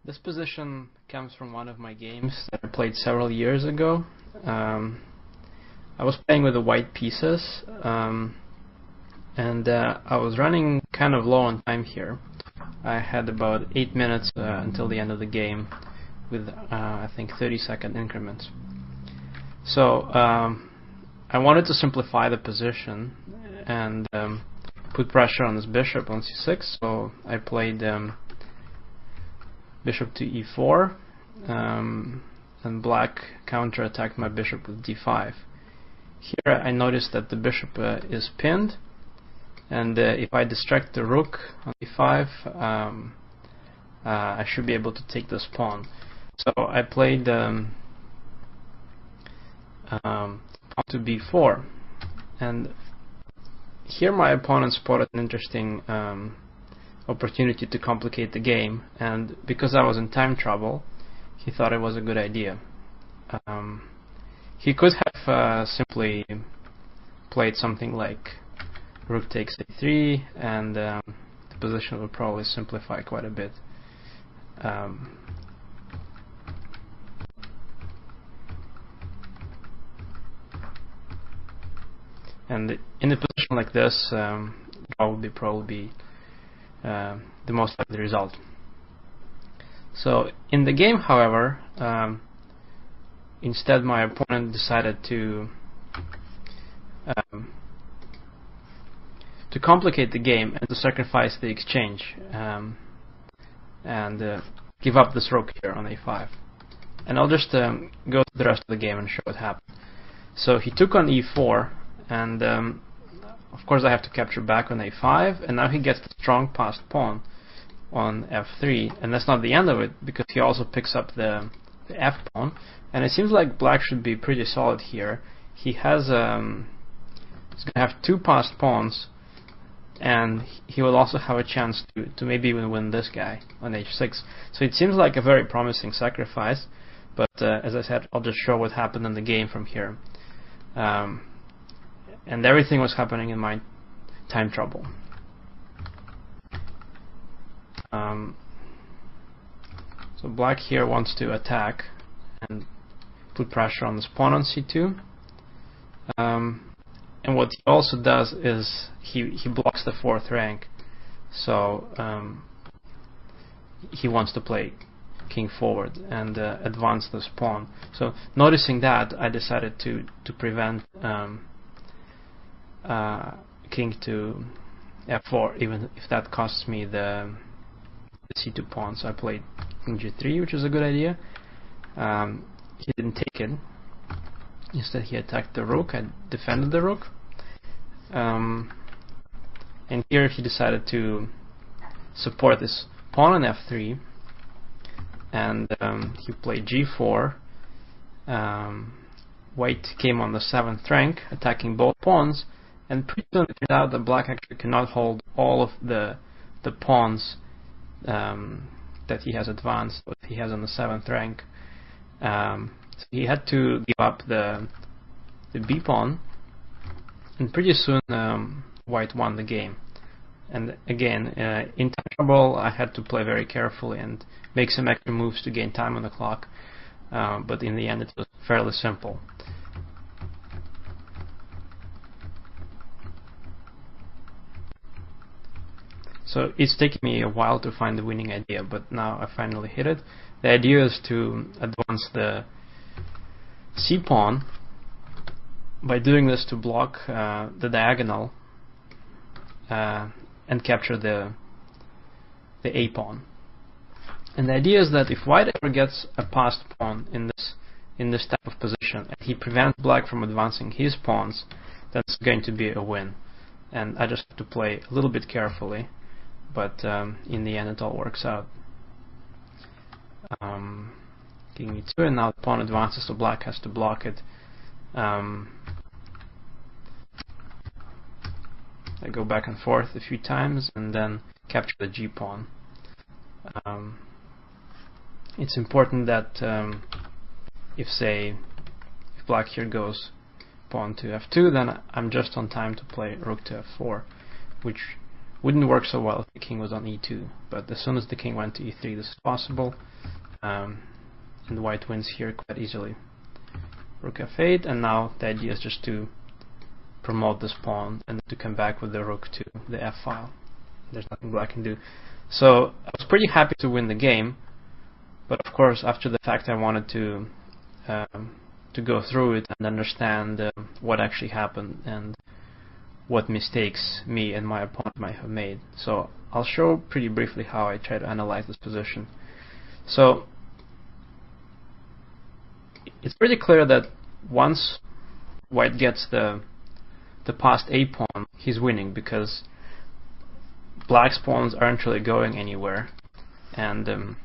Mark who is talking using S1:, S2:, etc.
S1: This position comes from one of my games that I played several years ago. I was playing with the white pieces, and I was running kind of low on time here. I had about 8 minutes until the end of the game with I think 30-second increments. So I wanted to simplify the position and put pressure on this bishop on c6, so I played bishop to e4, and black counterattacked my bishop with d5. Here I noticed that the bishop is pinned, and if I distract the rook on e5, I should be able to take this pawn. So I played pawn to b4, and here my opponent spotted an interesting opportunity to complicate the game, and because I was in time trouble, he thought it was a good idea. He could have simply played something like rook takes a3, and the position would probably simplify quite a bit. And in a position like this, draw would probably be the most likely result. So in the game, however, instead my opponent decided to complicate the game and to sacrifice the exchange, and give up this rook here on a5. And I'll just go through the rest of the game and show what happened. So he took on e4, and of course I have to capture back on a5, and now he gets the strong passed pawn on f3, and that's not the end of it, because he also picks up the f pawn, and it seems like black should be pretty solid here. He has he's going to have two passed pawns, and he will also have a chance to maybe even win this guy on h6. So it seems like a very promising sacrifice, but as I said, I'll just show what happened in the game from here. And everything was happening in my time trouble. So black here wants to attack and put pressure on this pawn on c2. And what he also does is he blocks the fourth rank. So he wants to play king forward and advance this pawn. So noticing that, I decided to prevent king to f4, even if that costs me the c2 pawn. So I played king g3, which is a good idea. He didn't take it. Instead he attacked the rook. I defended the rook. And here he decided to support this pawn on f3, and he played g4. White came on the 7th rank, attacking both pawns, and pretty soon it turned out that black actually cannot hold all of the pawns that he has advanced, what he has on the 7th rank. So he had to give up the b pawn, and pretty soon white won the game. And again, in time trouble, I had to play very carefully and make some extra moves to gain time on the clock, but in the end it was fairly simple. So it's taken me a while to find the winning idea, but now I finally hit it. The idea is to advance the c pawn by doing this to block the diagonal and capture the a pawn. And the idea is that if white ever gets a passed pawn in this type of position, and he prevents black from advancing his pawns, that's going to be a win. And I just have to play a little bit carefully, but in the end it all works out. King e2, and now the pawn advances, so black has to block it. I go back and forth a few times and then capture the g pawn. It's important that if black here goes pawn to f2, then I'm just on time to play rook to f4, which Wouldn't work so well if the king was on e2, but as soon as the king went to e3, this is possible, and white wins here quite easily. Rook f8, and now the idea is just to promote this pawn and to come back with the rook to the f file. There's nothing black can do. So I was pretty happy to win the game, but of course after the fact I wanted to go through it and understand what actually happened and what mistakes me and my opponent might have made. So I'll show pretty briefly how I try to analyze this position. So it's pretty clear that once white gets the passed a pawn, he's winning, because black's pawns aren't really going anywhere, and